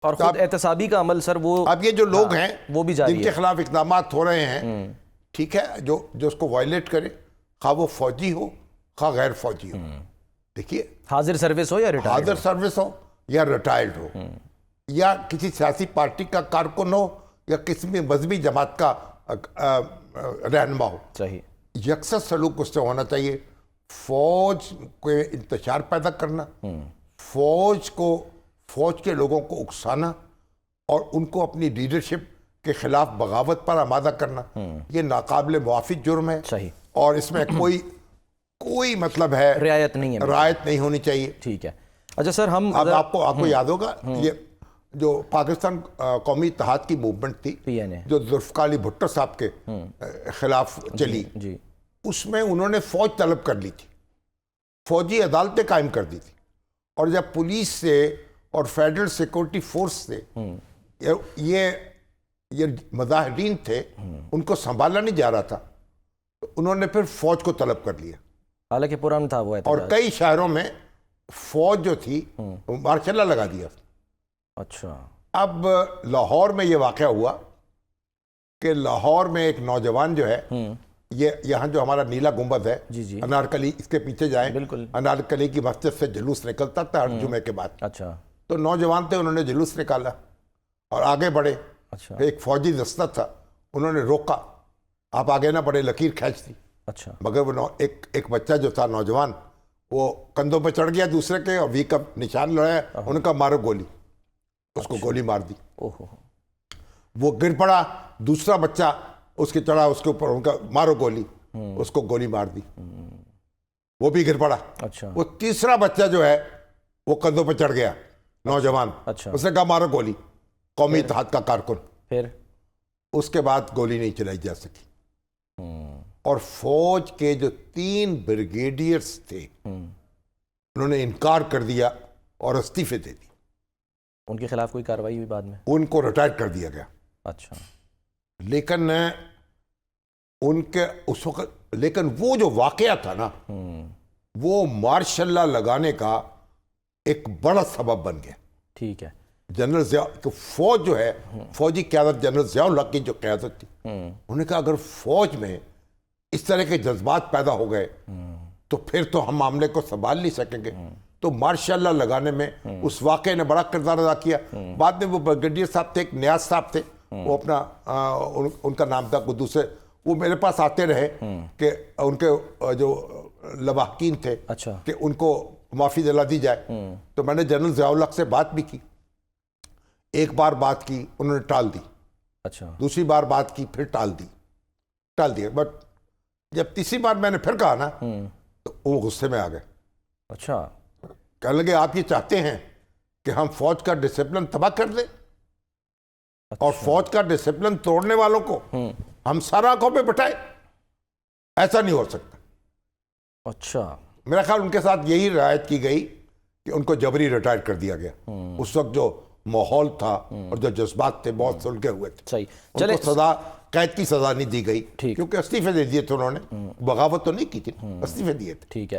اور خود احتسابی کا عمل سر وہ اب یہ جو لوگ ہیں وہ بھی جاری جن کے خلاف اقدامات ہو رہے ہیں، ٹھیک ہے، جو اس کو وائلیٹ کرے، خواہ وہ فوجی ہو خواہ غیر فوجی ہو، دیکھیے حاضر سروس ہو یا ریٹائرڈ حاضر سروس ہو یا ریٹائرڈ ہو یا کسی سیاسی پارٹی کا کارکن ہو یا کسی بھی مذہبی جماعت کا رہنما ہو، صحیح یکساں سلوک اس سے ہونا چاہیے۔ فوج کو انتشار پیدا کرنا، فوج کے لوگوں کو اکسانا اور ان کو اپنی لیڈرشپ کے خلاف بغاوت پر آمادہ کرنا، یہ ناقابل موافق جرم ہے، صحیح، اور اس میں کوئی مطلب ہے رعایت نہیں ہونی چاہیے۔ ٹھیک ہے۔ اچھا سر، ہم اب آپ کو یاد ہوگا یہ جو پاکستان قومی اتحاد کی موومنٹ تھی PNA جو ذوالفقار علی بھٹو صاحب کے خلاف چلی، جی اس میں انہوں نے فوج طلب کر لی تھی، فوجی عدالتیں قائم کر دی تھی، اور جب پولیس سے اور فیڈرل سیکورٹی فورس سے یہ مظاہرین تھے ان کو سنبھالا نہیں جا رہا تھا، تو انہوں نے پھر فوج کو طلب کر لیا، حالانکہ پرامن تھا وہ اور کئی شہروں میں فوج جو تھی مارشل لا لگا دیا۔ اچھا، اب لاہور میں یہ واقعہ ہوا کہ لاہور میں ایک نوجوان جو ہے، یہاں جو ہمارا نیلا گنبد ہے، جی انارکلی، اس کے پیچھے جائیں، بالکل، انارکلی کی مسجد سے جلوس نکلتا تھا ہر جمعے کے بعد۔ اچھا، تو نوجوان تھے، انہوں نے جلوس نکالا اور آگے بڑھے، اچھا، ایک فوجی دستہ تھا، انہوں نے روکا، آپ آگے نہ بڑھے، لکیر کھینچ دی، اچھا، مگر وہ ایک بچہ جو تھا نوجوان، وہ کندھوں پہ چڑھ گیا دوسرے کے، اور وی کا نشان لڑایا، ان کا مارو گولی، اس کو گولی مار دی، وہ گر پڑا، دوسرا بچہ اس کے چڑھا اس کے اوپر، ان کا مارو گولی، اس کو گولی مار دی، وہ بھی گر پڑا۔ اچھا، وہ تیسرا بچہ جو ہے وہ کندھوں پہ چڑھ گیا، نوجوان، اچھا، اس نے کہا مارو گولی، قومی اتحاد کا کارکن، پھر اس کے بعد گولی نہیں چلائی جا سکی، اور فوج کے جو 3 بریگیڈیئرز تھے انہوں نے انکار کر دیا اور استعفے دے دی، ان کے خلاف کوئی کارروائی ہوئی بعد میں؟ ان کو ریٹائر کر دیا گیا۔ اچھا، لیکن ان کے اس وقت، لیکن وہ جو واقعہ تھا نا، وہ مارشل لا لگانے کا ایک بڑا سبب بن گیا۔ ٹھیک ہے، جنرل ضیاء، فوج جو ہے، فوجی قیادت جنرل ضیاء الحق کی جو قیادت تھی، انہوں نے کہا اگر فوج میں اس طرح کے جذبات پیدا ہو گئے تو پھر تو ہم معاملے کو سنبھال نہیں سکیں گے، تو مارشل لا لگانے میں اس واقعے نے بڑا کردار ادا کیا۔ بعد میں وہ بریگیڈیئر صاحب تھے، ایک نیاز صاحب تھے، وہ اپنا ان کا نام تھا قدوس سے، وہ میرے پاس آتے رہے کہ ان کے جو لواحقین تھے اچھا، کہ ان کو معافی دلا دی جائے، تو میں نے جنرل ضیاء الحق سے بات بھی کی، ایک بار بات کی انہوں نے ٹال دی، اچھا، دوسری بار بات کی پھر ٹال دی، بٹ جب تیسری بار میں نے پھر کہا نا تو وہ غصے میں آ گئے، اچھا، کہنے لگے آپ یہ چاہتے ہیں کہ ہم فوج کا ڈسپلن تباہ کر دیں اور فوج کا ڈسپلن توڑنے والوں کو ہم سر آنکھوں پہ بٹھائیں؟ ایسا نہیں ہو سکتا۔ اچھا، میرا خیال ان کے ساتھ یہی رعایت کی گئی کہ ان کو جبری ریٹائر کر دیا گیا، اس وقت جو ماحول تھا اور جو جذبات تھے بہت سلگے ہوئے تھے، صحیح، ان کو سزا، قید کی سزا نہیں دی گئی، ٹھیک، کیونکہ استعفے دے دیے تھے انہوں نے، بغاوت تو نہیں کی تھی، استعفے دیے تھے۔ ٹھیک ہے۔